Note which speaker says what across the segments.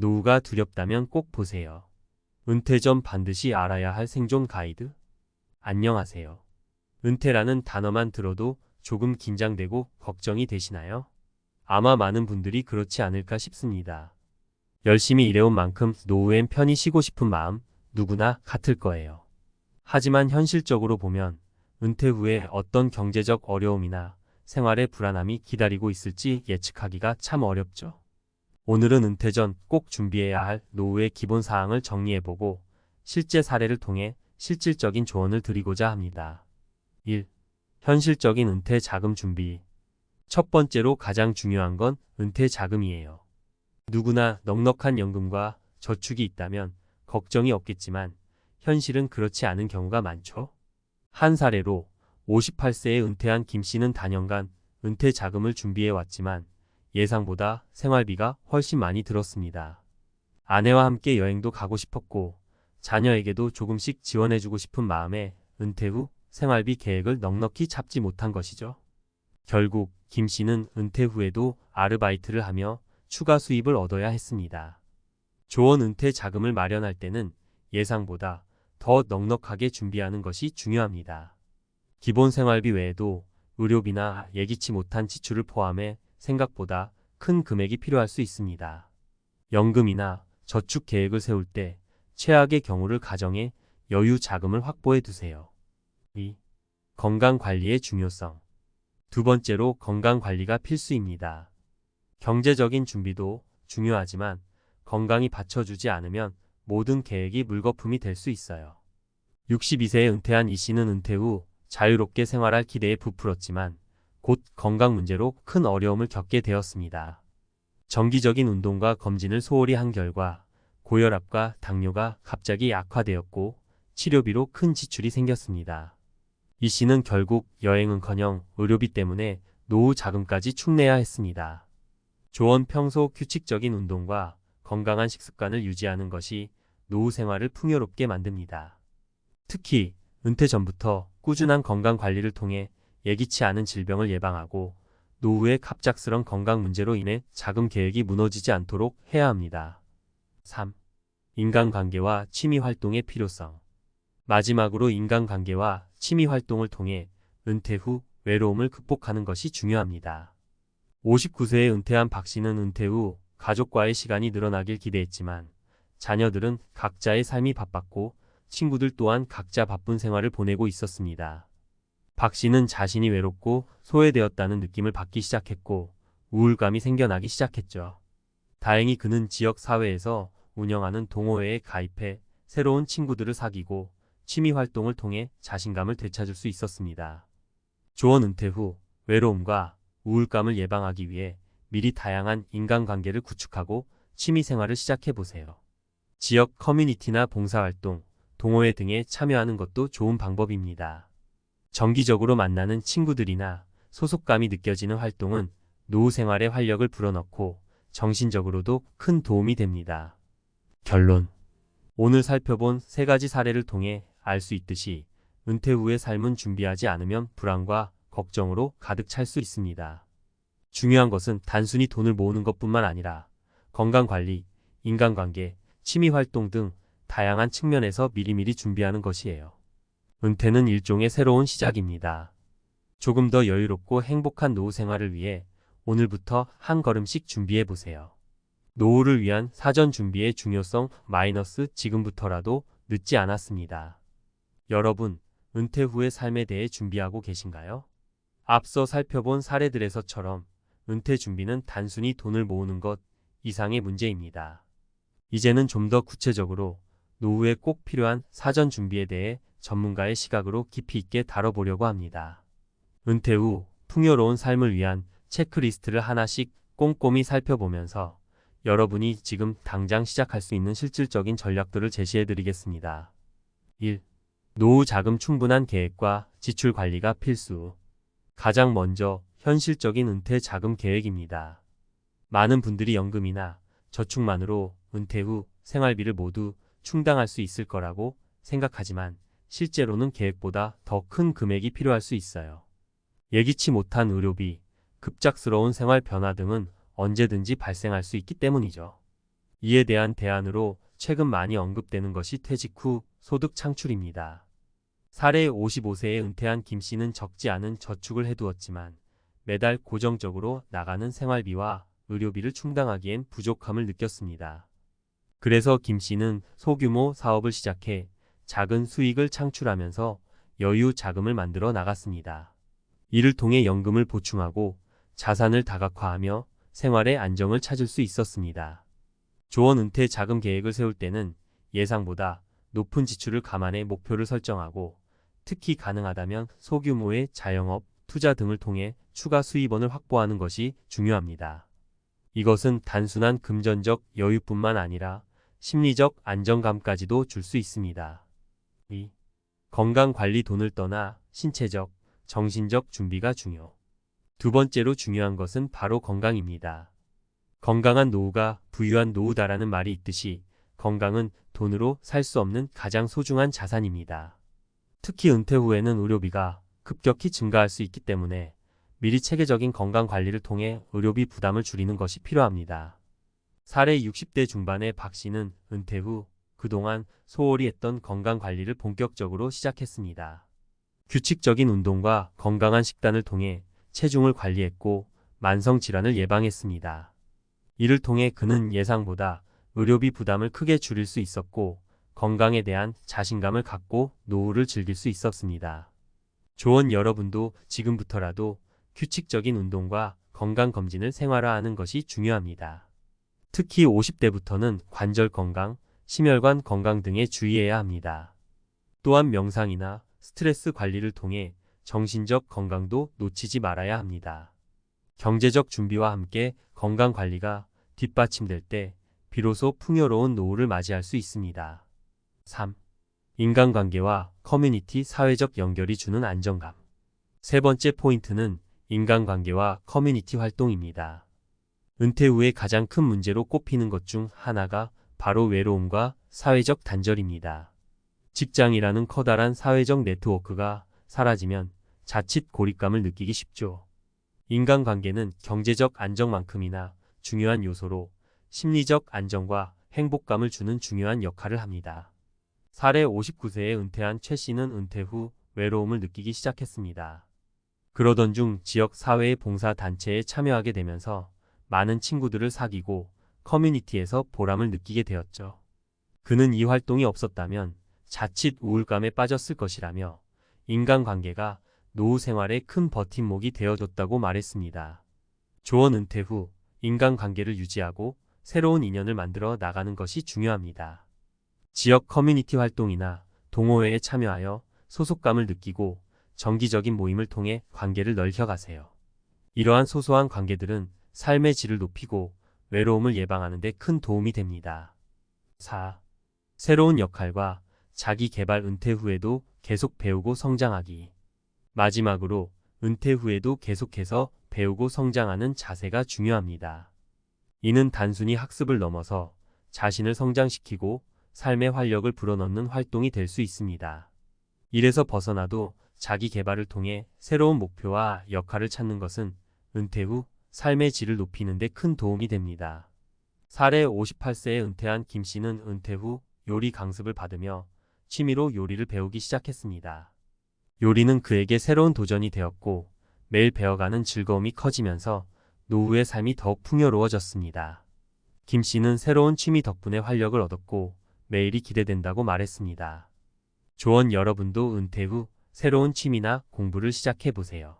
Speaker 1: 노후가 두렵다면 꼭 보세요. 은퇴 전 반드시 알아야 할 생존 가이드. 안녕하세요. 은퇴라는 단어만 들어도 조금 긴장되고 걱정이 되시나요? 아마 많은 분들이 그렇지 않을까 싶습니다. 열심히 일해온 만큼 노후엔 편히 쉬고 싶은 마음 누구나 같을 거예요. 하지만 현실적으로 보면 은퇴 후에 어떤 경제적 어려움이나 생활의 불안함이 기다리고 있을지 예측하기가 참 어렵죠. 오늘은 은퇴 전 꼭 준비해야 할 노후의 기본 사항을 정리해보고 실제 사례를 통해 실질적인 조언을 드리고자 합니다. 1. 현실적인 은퇴 자금 준비. 첫 번째로 가장 중요한 건 은퇴 자금이에요. 누구나 넉넉한 연금과 저축이 있다면 걱정이 없겠지만 현실은 그렇지 않은 경우가 많죠. 한 사례로 58세에 은퇴한 김 씨는 단연간 은퇴 자금을 준비해 왔지만 예상보다 생활비가 훨씬 많이 들었습니다. 아내와 함께 여행도 가고 싶었고 자녀에게도 조금씩 지원해주고 싶은 마음에 은퇴 후 생활비 계획을 넉넉히 잡지 못한 것이죠. 결국 김 씨는 은퇴 후에도 아르바이트를 하며 추가 수입을 얻어야 했습니다. 좋은 은퇴 자금을 마련할 때는 예상보다 더 넉넉하게 준비하는 것이 중요합니다. 기본 생활비 외에도 의료비나 예기치 못한 지출을 포함해 생각보다 큰 금액이 필요할 수 있습니다. 연금이나 저축 계획을 세울 때 최악의 경우를 가정해 여유 자금을 확보해 두세요. 2. 건강관리의 중요성. 두 번째로 건강관리가 필수입니다. 경제적인 준비도 중요하지만 건강이 받쳐주지 않으면 모든 계획이 물거품이 될 수 있어요. 62세에 은퇴한 이 씨는 은퇴 후 자유롭게 생활할 기대에 부풀었지만 곧 건강 문제로 큰 어려움을 겪게 되었습니다. 정기적인 운동과 검진을 소홀히 한 결과 고혈압과 당뇨가 갑자기 악화되었고 치료비로 큰 지출이 생겼습니다. 이 씨는 결국 여행은커녕 의료비 때문에 노후 자금까지 축내야 했습니다. 조언 평소 규칙적인 운동과 건강한 식습관을 유지하는 것이 노후 생활을 풍요롭게 만듭니다. 특히 은퇴 전부터 꾸준한 건강 관리를 통해 예기치 않은 질병을 예방하고 노후의 갑작스런 건강 문제로 인해 자금 계획이 무너지지 않도록 해야 합니다. 3. 인간관계와 취미 활동의 필요성. 마지막으로 인간관계와 취미 활동을 통해 은퇴 후 외로움을 극복하는 것이 중요합니다. 59세에 은퇴한 박 씨는 은퇴 후 가족과의 시간이 늘어나길 기대했지만 자녀들은 각자의 삶이 바빴고 친구들 또한 각자 바쁜 생활을 보내고 있었습니다. 박 씨는 자신이 외롭고 소외되었다는 느낌을 받기 시작했고 우울감이 생겨나기 시작했죠. 다행히 그는 지역 사회에서 운영하는 동호회에 가입해 새로운 친구들을 사귀고 취미 활동을 통해 자신감을 되찾을 수 있었습니다. 조언. 은퇴 후 외로움과 우울감을 예방하기 위해 미리 다양한 인간관계를 구축하고 취미 생활을 시작해보세요. 지역 커뮤니티나 봉사활동, 동호회 등에 참여하는 것도 좋은 방법입니다. 정기적으로 만나는 친구들이나 소속감이 느껴지는 활동은 노후 생활에 활력을 불어넣고 정신적으로도 큰 도움이 됩니다. 결론. 오늘 살펴본 세 가지 사례를 통해 알 수 있듯이 은퇴 후의 삶은 준비하지 않으면 불안과 걱정으로 가득 찰 수 있습니다. 중요한 것은 단순히 돈을 모으는 것뿐만 아니라 건강관리, 인간관계, 취미활동 등 다양한 측면에서 미리미리 준비하는 것이에요. 은퇴는 일종의 새로운 시작입니다. 조금 더 여유롭고 행복한 노후 생활을 위해 오늘부터 한 걸음씩 준비해보세요. 노후를 위한 사전 준비의 중요성 지금부터라도 늦지 않았습니다. 여러분, 은퇴 후의 삶에 대해 준비하고 계신가요? 앞서 살펴본 사례들에서처럼 은퇴 준비는 단순히 돈을 모으는 것 이상의 문제입니다. 이제는 좀 더 구체적으로 노후에 꼭 필요한 사전 준비에 대해 전문가의 시각으로 깊이 있게 다뤄보려고 합니다. 은퇴 후 풍요로운 삶을 위한 체크리스트를 하나씩 꼼꼼히 살펴보면서 여러분이 지금 당장 시작할 수 있는 실질적인 전략들을 제시해드리겠습니다. 1. 노후 자금 충분한 계획과 지출 관리가 필수. 가장 먼저 현실적인 은퇴 자금 계획입니다. 많은 분들이 연금이나 저축만으로 은퇴 후 생활비를 모두 충당할 수 있을 거라고 생각하지만 실제로는 계획보다 더 큰 금액이 필요할 수 있어요. 예기치 못한 의료비, 급작스러운 생활 변화 등은 언제든지 발생할 수 있기 때문이죠. 이에 대한 대안으로 최근 많이 언급되는 것이 퇴직 후 소득 창출입니다. 사례 55세에 은퇴한 김 씨는 적지 않은 저축을 해두었지만 매달 고정적으로 나가는 생활비와 의료비를 충당하기엔 부족함을 느꼈습니다. 그래서 김 씨는 소규모 사업을 시작해 작은 수익을 창출하면서 여유 자금을 만들어 나갔습니다. 이를 통해 연금을 보충하고 자산을 다각화하며 생활의 안정을 찾을 수 있었습니다. 조원 은퇴 자금 계획을 세울 때는 예상보다 높은 지출을 감안해 목표를 설정하고 특히 가능하다면 소규모의 자영업, 투자 등을 통해 추가 수입원을 확보하는 것이 중요합니다. 이것은 단순한 금전적 여유뿐만 아니라 심리적 안정감까지도 줄 수 있습니다. 2. 건강관리 돈을 떠나 신체적, 정신적 준비가 중요. 두 번째로 중요한 것은 바로 건강입니다. 건강한 노후가 부유한 노후다라는 말이 있듯이 건강은 돈으로 살 수 없는 가장 소중한 자산입니다. 특히 은퇴 후에는 의료비가 급격히 증가할 수 있기 때문에 미리 체계적인 건강관리를 통해 의료비 부담을 줄이는 것이 필요합니다. 사례 60대 중반의 박 씨는 은퇴 후 그동안 소홀히 했던 건강관리를 본격적으로 시작했습니다. 규칙적인 운동과 건강한 식단을 통해 체중을 관리했고 만성질환을 예방했습니다. 이를 통해 그는 예상보다 의료비 부담을 크게 줄일 수 있었고 건강에 대한 자신감을 갖고 노후를 즐길 수 있었습니다. 조언 여러분도 지금부터라도 규칙적인 운동과 건강검진을 생활화하는 것이 중요합니다. 특히 50대부터는 관절 건강, 심혈관 건강 등에 주의해야 합니다. 또한 명상이나 스트레스 관리를 통해 정신적 건강도 놓치지 말아야 합니다. 경제적 준비와 함께 건강관리가 뒷받침될 때 비로소 풍요로운 노후를 맞이할 수 있습니다. 3. 인간관계와 커뮤니티 사회적 연결이 주는 안정감. 세 번째 포인트는 인간관계와 커뮤니티 활동입니다. 은퇴 후에 가장 큰 문제로 꼽히는 것 중 하나가 바로 외로움과 사회적 단절입니다. 직장이라는 커다란 사회적 네트워크가 사라지면 자칫 고립감을 느끼기 쉽죠. 인간관계는 경제적 안정만큼이나 중요한 요소로 심리적 안정과 행복감을 주는 중요한 역할을 합니다. 사례 59세에 은퇴한 최 씨는 은퇴 후 외로움을 느끼기 시작했습니다. 그러던 중 지역 사회의 봉사단체에 참여하게 되면서 많은 친구들을 사귀고 커뮤니티에서 보람을 느끼게 되었죠. 그는 이 활동이 없었다면 자칫 우울감에 빠졌을 것이라며 인간관계가 노후 생활의 큰 버팀목이 되어줬다고 말했습니다. 조원 은퇴 후 인간관계를 유지하고 새로운 인연을 만들어 나가는 것이 중요합니다. 지역 커뮤니티 활동이나 동호회에 참여하여 소속감을 느끼고 정기적인 모임을 통해 관계를 넓혀가세요. 이러한 소소한 관계들은 삶의 질을 높이고 외로움을 예방하는 데 큰 도움이 됩니다. 4. 새로운 역할과 자기 개발. 은퇴 후에도 계속 배우고 성장하기. 마지막으로 은퇴 후에도 계속해서 배우고 성장하는 자세가 중요합니다. 이는 단순히 학습을 넘어서 자신을 성장시키고 삶의 활력을 불어넣는 활동이 될 수 있습니다. 이래서 벗어나도 자기 개발을 통해 새로운 목표와 역할을 찾는 것은 은퇴 후 삶의 질을 높이는 데 큰 도움이 됩니다. 사례 58세에 은퇴한 김 씨는 은퇴 후 요리 강습을 받으며 취미로 요리를 배우기 시작했습니다. 요리는 그에게 새로운 도전이 되었고 매일 배워가는 즐거움이 커지면서 노후의 삶이 더욱 풍요로워졌습니다. 김 씨는 새로운 취미 덕분에 활력을 얻었고 매일이 기대된다고 말했습니다. 조언 여러분도 은퇴 후 새로운 취미나 공부를 시작해보세요.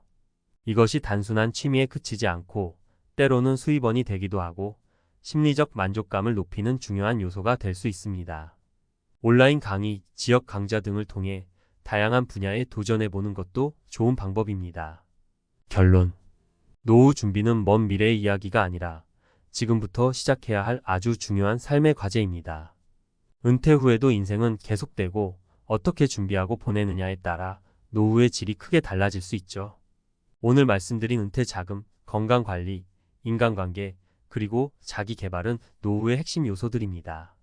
Speaker 1: 이것이 단순한 취미에 그치지 않고 때로는 수입원이 되기도 하고 심리적 만족감을 높이는 중요한 요소가 될 수 있습니다. 온라인 강의, 지역 강좌 등을 통해 다양한 분야에 도전해보는 것도 좋은 방법입니다. 결론. 노후 준비는 먼 미래의 이야기가 아니라 지금부터 시작해야 할 아주 중요한 삶의 과제입니다. 은퇴 후에도 인생은 계속되고 어떻게 준비하고 보내느냐에 따라 노후의 질이 크게 달라질 수 있죠. 오늘 말씀드린 은퇴 자금, 건강관리, 인간관계, 그리고 자기 개발은 노후의 핵심 요소들입니다.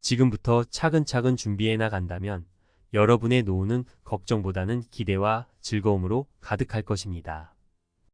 Speaker 1: 지금부터 차근차근 준비해 나간다면 여러분의 노후는 걱정보다는 기대와 즐거움으로 가득할 것입니다.